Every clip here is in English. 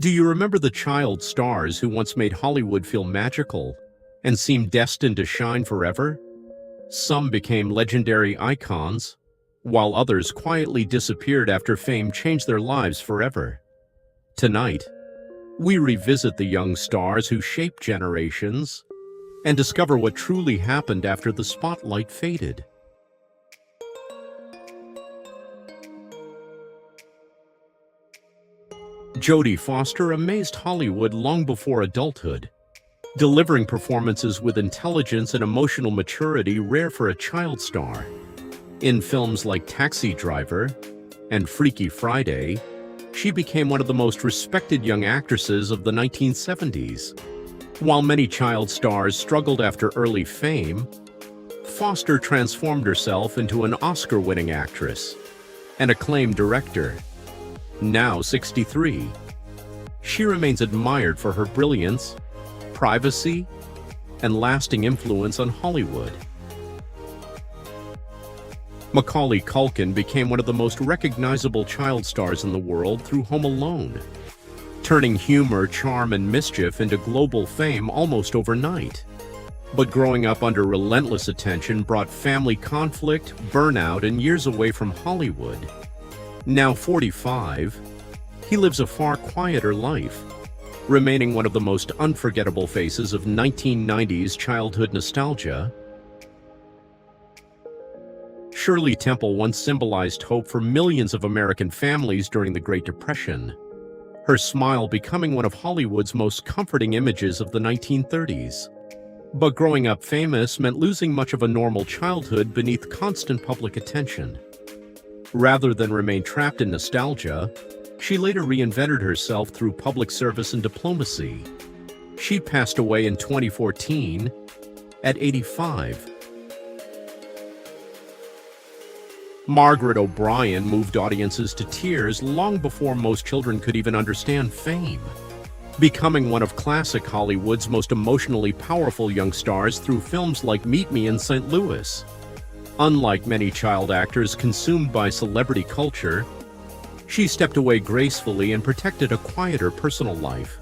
Do you remember the child stars who once made Hollywood feel magical and seemed destined to shine forever? Some became legendary icons, while others quietly disappeared after fame changed their lives forever. Tonight, we revisit the young stars who shaped generations and discover what truly happened after the spotlight faded. Jodie Foster amazed Hollywood long before adulthood, delivering performances with intelligence and emotional maturity rare for a child star. In films like Taxi Driver and Freaky Friday, she became one of the most respected young actresses of the 1970s. While many child stars struggled after early fame, Foster transformed herself into an Oscar-winning actress and acclaimed director. Now 63, she remains admired for her brilliance, privacy, and lasting influence on Hollywood. Macaulay Culkin became one of the most recognizable child stars in the world through Home Alone, turning humor, charm, and mischief into global fame almost overnight. But growing up under relentless attention brought family conflict, burnout, and years away from Hollywood. Now 45, he lives a far quieter life, remaining one of the most unforgettable faces of 1990s childhood nostalgia. Shirley Temple once symbolized hope for millions of American families during the Great Depression, her smile becoming one of Hollywood's most comforting images of the 1930s. But growing up famous meant losing much of a normal childhood beneath constant public attention. Rather than remain trapped in nostalgia, she later reinvented herself through public service and diplomacy. She passed away in 2014 at 85. Margaret O'Brien moved audiences to tears long before most children could even understand fame, becoming one of classic Hollywood's most emotionally powerful young stars through films like Meet Me in St. Louis. Unlike many child actors consumed by celebrity culture, she stepped away gracefully and protected a quieter personal life.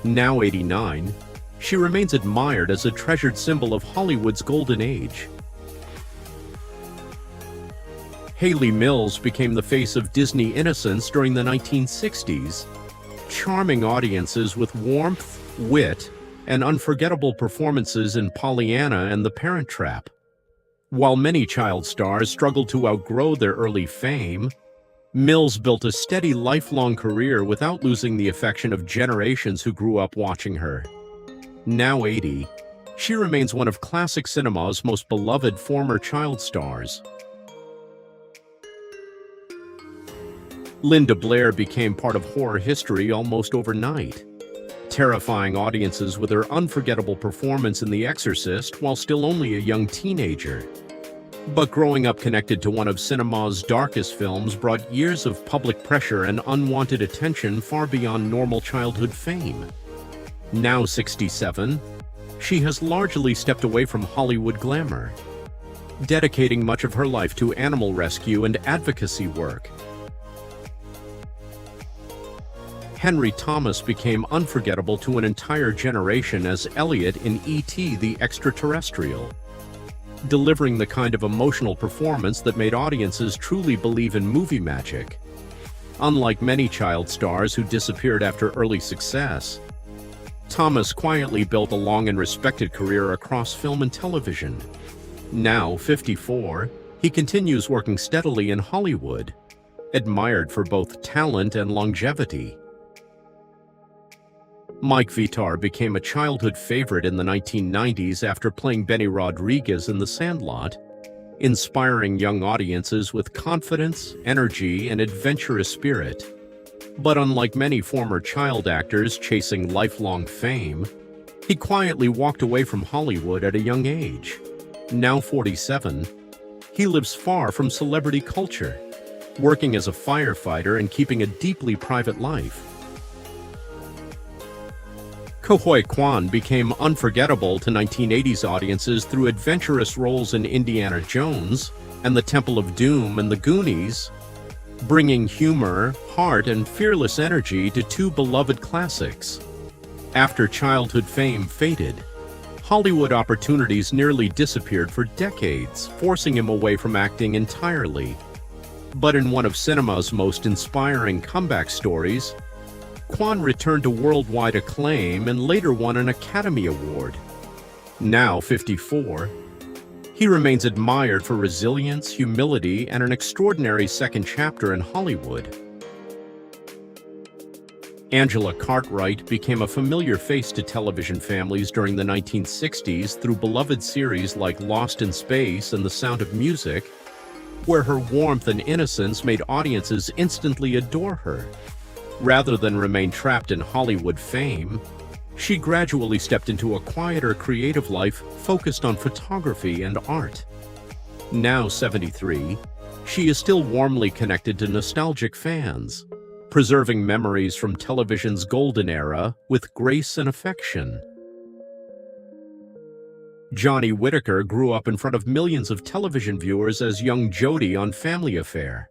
Now 89, she remains admired as a treasured symbol of Hollywood's golden age. Hayley Mills became the face of Disney innocence during the 1960s, charming audiences with warmth, wit, and unforgettable performances in Pollyanna and The Parent Trap. While many child stars struggled to outgrow their early fame, Mills built a steady lifelong career without losing the affection of generations who grew up watching her. Now 80, she remains one of classic cinema's most beloved former child stars. Linda Blair became part of horror history almost overnight, terrifying audiences with her unforgettable performance in The Exorcist while still only a young teenager. But growing up connected to one of cinema's darkest films brought years of public pressure and unwanted attention far beyond normal childhood fame. Now 67, she has largely stepped away from Hollywood glamour, dedicating much of her life to animal rescue and advocacy work. Henry Thomas became unforgettable to an entire generation as Elliot in E.T. the Extraterrestrial, delivering the kind of emotional performance that made audiences truly believe in movie magic. Unlike many child stars who disappeared after early success, Thomas quietly built a long and respected career across film and television. Now 54, he continues working steadily in Hollywood, admired for both talent and longevity. Mike Vitar became a childhood favorite in the 1990s after playing Benny Rodriguez in The Sandlot, inspiring young audiences with confidence, energy, and adventurous spirit. But unlike many former child actors chasing lifelong fame, he quietly walked away from Hollywood at a young age. Now 47, he lives far from celebrity culture, working as a firefighter and keeping a deeply private life. Huy Quan became unforgettable to 1980s audiences through adventurous roles in Indiana Jones and The Temple of Doom and The Goonies. bringing humor, heart, and fearless energy to two beloved classics. After childhood fame faded, Hollywood opportunities nearly disappeared for decades, forcing him away from acting entirely. But in one of cinema's most inspiring comeback stories, Quan returned to worldwide acclaim and later won an Academy Award. Now 54, he remains admired for resilience, humility, and an extraordinary second chapter in Hollywood. Angela Cartwright became a familiar face to television families during the 1960s through beloved series like Lost in Space and The Sound of Music, where her warmth and innocence made audiences instantly adore her. Rather than remain trapped in Hollywood fame, she gradually stepped into a quieter creative life focused on photography and art. Now 73, she is still warmly connected to nostalgic fans, preserving memories from television's golden era with grace and affection. Johnny Whitaker grew up in front of millions of television viewers as young Jodie on Family Affair,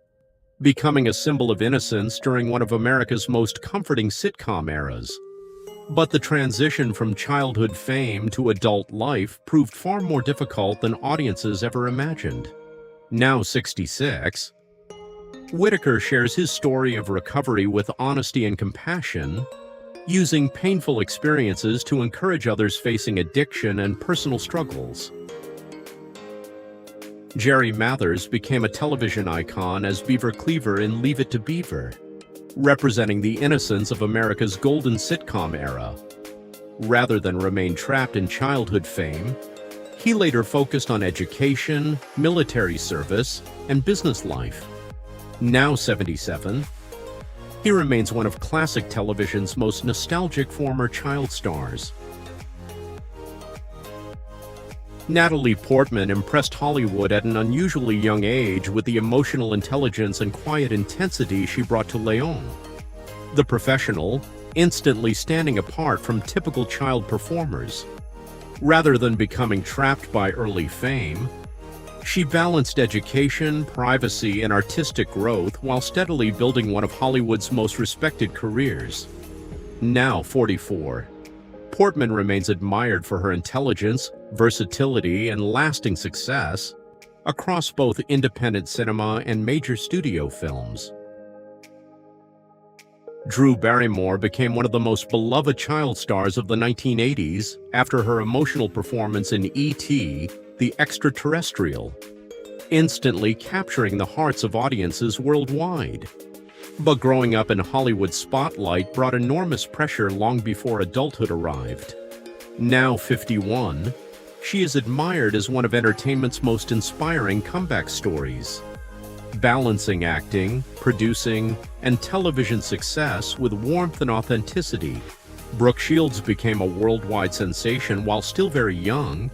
becoming a symbol of innocence during one of America's most comforting sitcom eras. But the transition from childhood fame to adult life proved far more difficult than audiences ever imagined. Now 66, Whitaker shares his story of recovery with honesty and compassion, using painful experiences to encourage others facing addiction and personal struggles. Jerry Mathers became a television icon as Beaver Cleaver in Leave It to Beaver, representing the innocence of America's golden sitcom era. Rather than remain trapped in childhood fame, he later focused on education, military service, and business life. Now 77, he remains one of classic television's most nostalgic former child stars. Natalie Portman impressed Hollywood at an unusually young age with the emotional intelligence and quiet intensity she brought to Leon, the professional, instantly standing apart from typical child performers. Rather than becoming trapped by early fame, she balanced education, privacy, and artistic growth while steadily building one of Hollywood's most respected careers. Now 44, Portman remains admired for her intelligence, versatility, and lasting success across both independent cinema and major studio films. Drew Barrymore became one of the most beloved child stars of the 1980s after her emotional performance in E.T., the Extraterrestrial, instantly capturing the hearts of audiences worldwide. But growing up in Hollywood's spotlight brought enormous pressure long before adulthood arrived. Now 51, she is admired as one of entertainment's most inspiring comeback stories. Balancing acting, producing, and television success with warmth and authenticity, Brooke Shields became a worldwide sensation while still very young,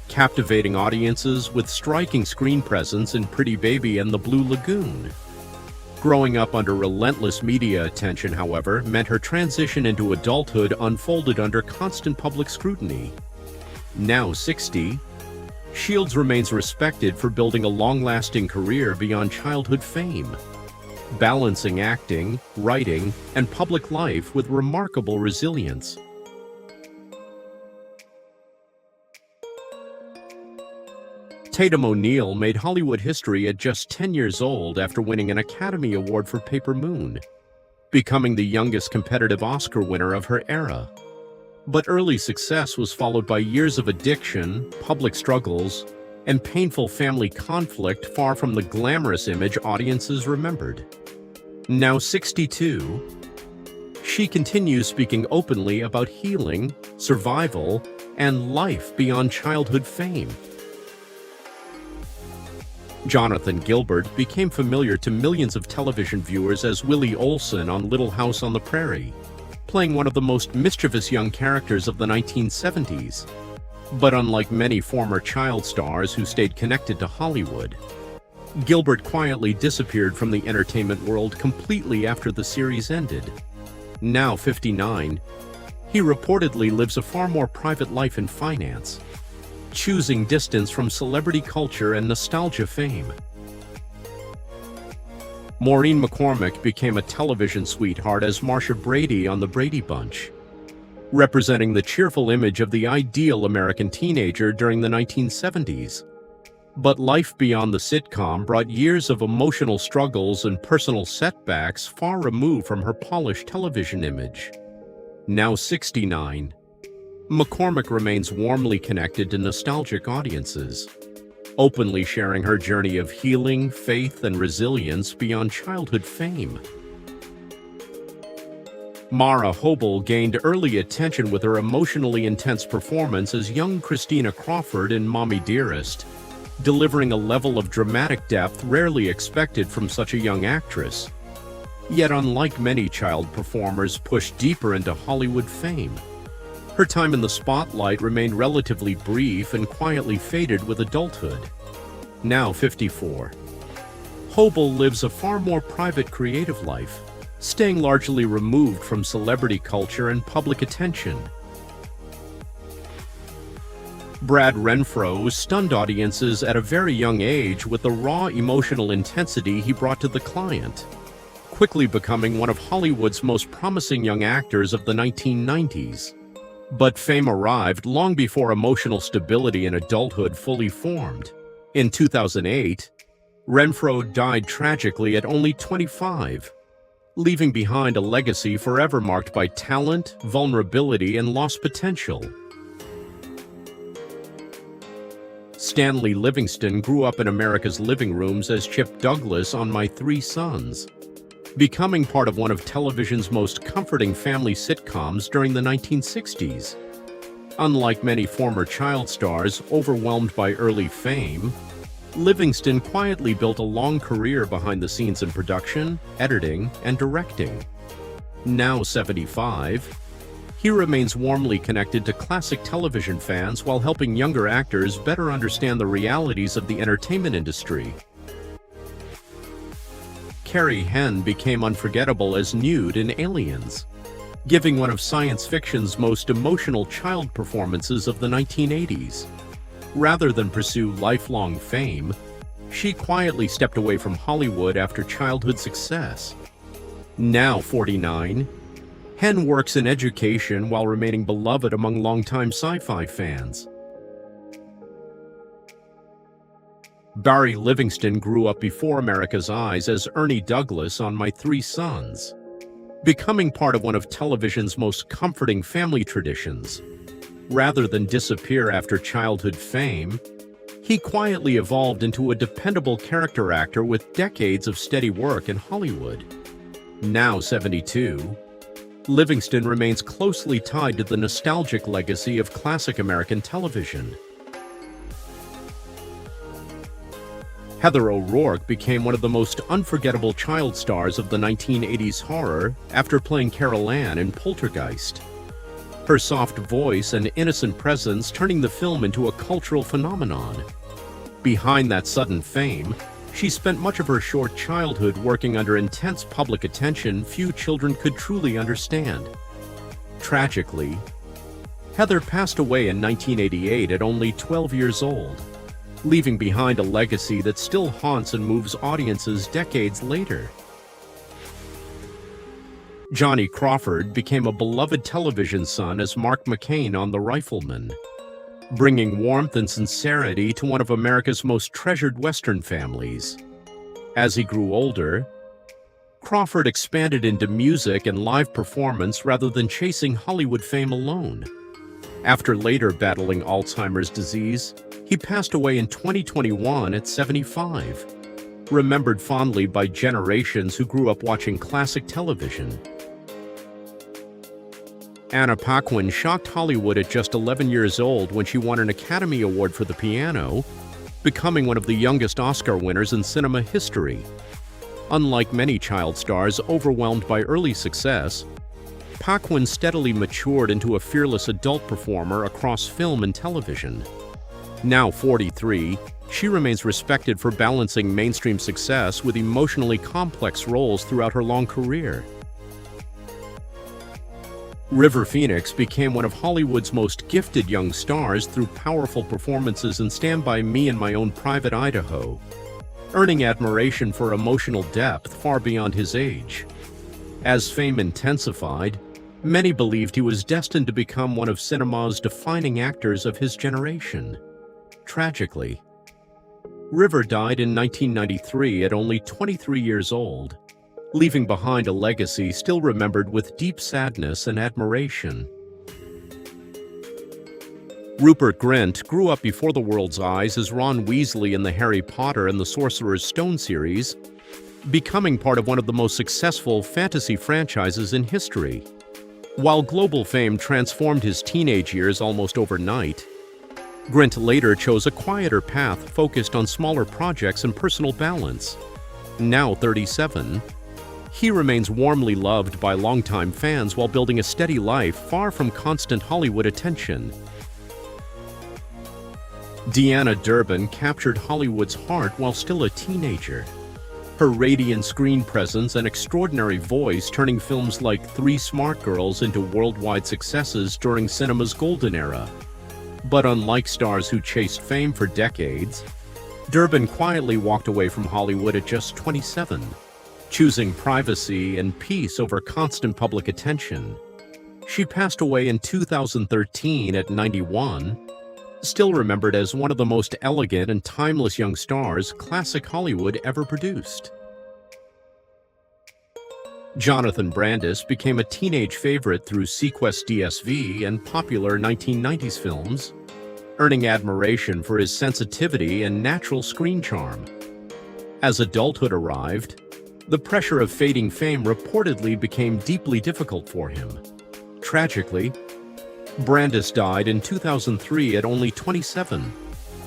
captivating audiences with striking screen presence in Pretty Baby and The Blue Lagoon. Growing up under relentless media attention, however, meant her transition into adulthood unfolded under constant public scrutiny. Now 60, Shields remains respected for building a long-lasting career beyond childhood fame, balancing acting, writing, and public life with remarkable resilience. Tatum O'Neal made Hollywood history at just 10 years old after winning an Academy Award for Paper Moon, becoming the youngest competitive Oscar winner of her era. But early success was followed by years of addiction, public struggles, and painful family conflict far from the glamorous image audiences remembered. Now 62, she continues speaking openly about healing, survival, and life beyond childhood fame. Jonathan Gilbert became familiar to millions of television viewers as Willie Olson on Little House on the Prairie, playing one of the most mischievous young characters of the 1970s. But unlike many former child stars who stayed connected to Hollywood, Gilbert quietly disappeared from the entertainment world completely after the series ended. Now 59, he reportedly lives a far more private life in finance, choosing distance from celebrity culture and nostalgia fame. Maureen McCormick became a television sweetheart as Marcia Brady on The Brady Bunch, representing the cheerful image of the ideal American teenager during the 1970s. But life beyond the sitcom brought years of emotional struggles and personal setbacks far removed from her polished television image. Now 69, McCormick remains warmly connected to nostalgic audiences, openly sharing her journey of healing, faith, and resilience beyond childhood fame. Mara Hobel gained early attention with her emotionally intense performance as young Christina Crawford in Mommy Dearest, delivering a level of dramatic depth rarely expected from such a young actress. Yet unlike many child performers pushed deeper into Hollywood fame, her time in the spotlight remained relatively brief and quietly faded with adulthood. Now 54, Hobel lives a far more private creative life, staying largely removed from celebrity culture and public attention. Brad Renfro stunned audiences at a very young age with the raw emotional intensity he brought to the client, quickly becoming one of Hollywood's most promising young actors of the 1990s. But fame arrived long before emotional stability in adulthood fully formed. In 2008, Renfro died tragically at only 25, leaving behind a legacy forever marked by talent, vulnerability, and lost potential. Stanley Livingston grew up in America's living rooms as Chip Douglas on My Three Sons, becoming part of one of television's most comforting family sitcoms during the 1960s. Unlike many former child stars overwhelmed by early fame, Livingston quietly built a long career behind the scenes in production, editing, and directing. Now 75, he remains warmly connected to classic television fans while helping younger actors better understand the realities of the entertainment industry. Carrie Henn became unforgettable as Nude in Aliens, giving one of science fiction's most emotional child performances of the 1980s. Rather than pursue lifelong fame, she quietly stepped away from Hollywood after childhood success. Now 49, Henn works in education while remaining beloved among longtime sci-fi fans. Barry Livingston grew up before America's eyes as Ernie Douglas on My Three Sons, becoming part of one of television's most comforting family traditions. Rather than disappear after childhood fame, he quietly evolved into a dependable character actor with decades of steady work in Hollywood. Now 72, Livingston remains closely tied to the nostalgic legacy of classic American television. Heather O'Rourke became one of the most unforgettable child stars of the 1980s horror after playing Carol Ann in Poltergeist, her soft voice and innocent presence turning the film into a cultural phenomenon. Behind that sudden fame, she spent much of her short childhood working under intense public attention few children could truly understand. Tragically, Heather passed away in 1988 at only 12 years old, leaving behind a legacy that still haunts and moves audiences decades later. Johnny Crawford became a beloved television son as Mark McCain on The Rifleman, bringing warmth and sincerity to one of America's most treasured Western families. As he grew older, Crawford expanded into music and live performance rather than chasing Hollywood fame alone. After later battling Alzheimer's disease, he passed away in 2021 at 75, remembered fondly by generations who grew up watching classic television. Anna Paquin shocked Hollywood at just 11 years old when she won an Academy Award for the piano, becoming one of the youngest Oscar winners in cinema history. Unlike many child stars overwhelmed by early success, Paquin steadily matured into a fearless adult performer across film and television. Now 43, she remains respected for balancing mainstream success with emotionally complex roles throughout her long career. River Phoenix became one of Hollywood's most gifted young stars through powerful performances in Stand By Me and My Own Private Idaho. earning admiration for emotional depth far beyond his age. As fame intensified, many believed he was destined to become one of cinema's defining actors of his generation. Tragically, River died in 1993 at only 23 years old, leaving behind a legacy still remembered with deep sadness and admiration. Rupert Grint grew up before the world's eyes as Ron Weasley in the Harry Potter and the Sorcerer's Stone series, becoming part of one of the most successful fantasy franchises in history. While global fame transformed his teenage years almost overnight, Grint later chose a quieter path focused on smaller projects and personal balance. Now 37, he remains warmly loved by longtime fans while building a steady life far from constant Hollywood attention. Deanna Durbin captured Hollywood's heart while still a teenager. Her radiant screen presence and extraordinary voice turning films like Three Smart Girls into worldwide successes during cinema's golden era. But unlike stars who chased fame for decades, Durbin quietly walked away from Hollywood at just 27, choosing privacy and peace over constant public attention. She passed away in 2013 at 91, still remembered as one of the most elegant and timeless young stars classic Hollywood ever produced. Jonathan Brandis became a teenage favorite through Sequest DSV and popular 1990s films, earning admiration for his sensitivity and natural screen charm. As adulthood arrived, the pressure of fading fame reportedly became deeply difficult for him. Tragically, Brandis died in 2003 at only 27,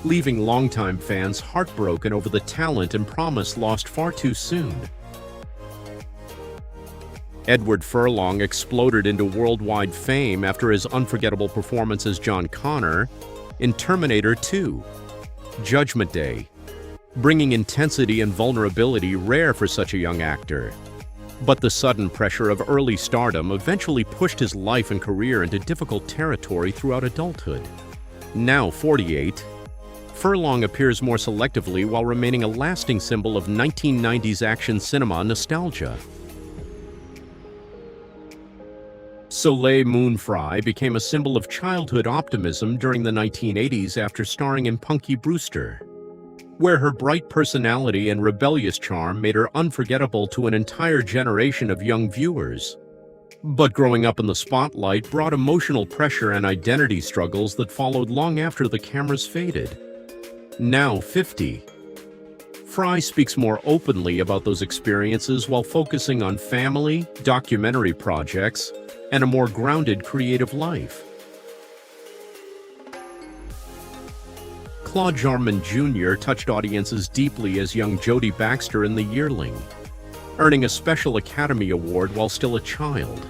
leaving longtime fans heartbroken over the talent and promise lost far too soon. Edward Furlong exploded into worldwide fame after his unforgettable performance as John Connor in Terminator 2: Judgment Day, bringing intensity and vulnerability rare for such a young actor. But the sudden pressure of early stardom eventually pushed his life and career into difficult territory throughout adulthood. Now 48, Furlong appears more selectively while remaining a lasting symbol of 1990s action cinema nostalgia. Soleil Moon Frye became a symbol of childhood optimism during the 1980s after starring in Punky Brewster, where her bright personality and rebellious charm made her unforgettable to an entire generation of young viewers. But growing up in the spotlight brought emotional pressure and identity struggles that followed long after the cameras faded. Now 50, Frye speaks more openly about those experiences while focusing on family, documentary projects, and a more grounded creative life. Claude Jarman Jr. touched audiences deeply as young Jodie Baxter in The Yearling, earning a special Academy Award while still a child.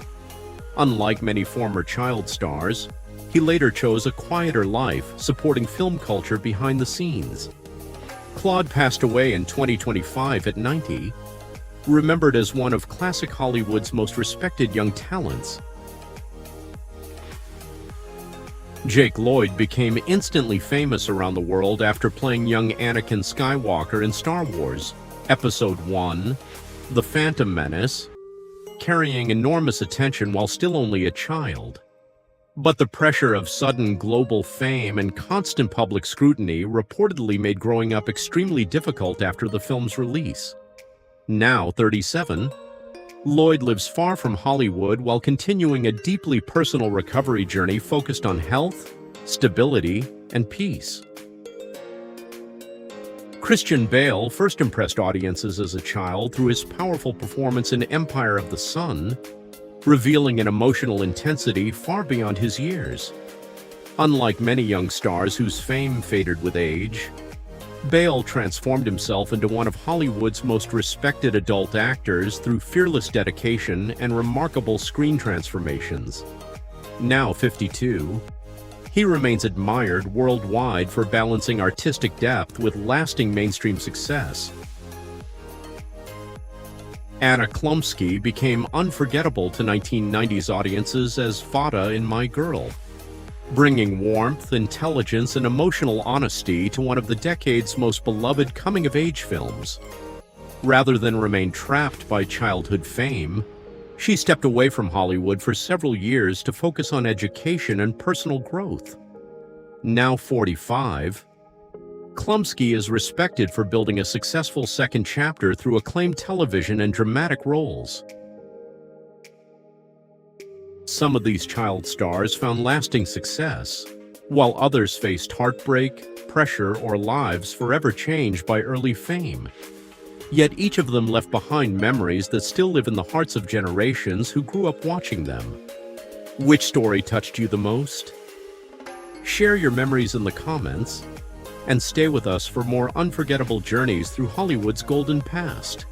Unlike many former child stars, he later chose a quieter life, supporting film culture behind the scenes. Claude passed away in 2025 at 90, remembered as one of classic Hollywood's most respected young talents. Jake Lloyd became instantly famous around the world after playing young Anakin Skywalker in Star Wars Episode I: The Phantom Menace, carrying enormous attention while still only a child. But the pressure of sudden global fame and constant public scrutiny reportedly made growing up extremely difficult after the film's release. Now 37, Lloyd lives far from Hollywood while continuing a deeply personal recovery journey focused on health, stability, and peace. Christian Bale first impressed audiences as a child through his powerful performance in Empire of the Sun, revealing an emotional intensity far beyond his years. Unlike many young stars whose fame faded with age, Bale transformed himself into one of Hollywood's most respected adult actors through fearless dedication and remarkable screen transformations. Now 52, he remains admired worldwide for balancing artistic depth with lasting mainstream success. Anna Chlumsky became unforgettable to 1990s audiences as Fada in My Girl, bringing warmth, intelligence, and emotional honesty to one of the decade's most beloved coming-of-age films. Rather than remain trapped by childhood fame, she stepped away from Hollywood for several years to focus on education and personal growth. Now 45, Klumsky is respected for building a successful second chapter through acclaimed television and dramatic roles. Some of these child stars found lasting success, while others faced heartbreak, pressure, or lives forever changed by early fame. Yet each of them left behind memories that still live in the hearts of generations who grew up watching them. Which story touched you the most? Share your memories in the comments, and stay with us for more unforgettable journeys through Hollywood's golden past.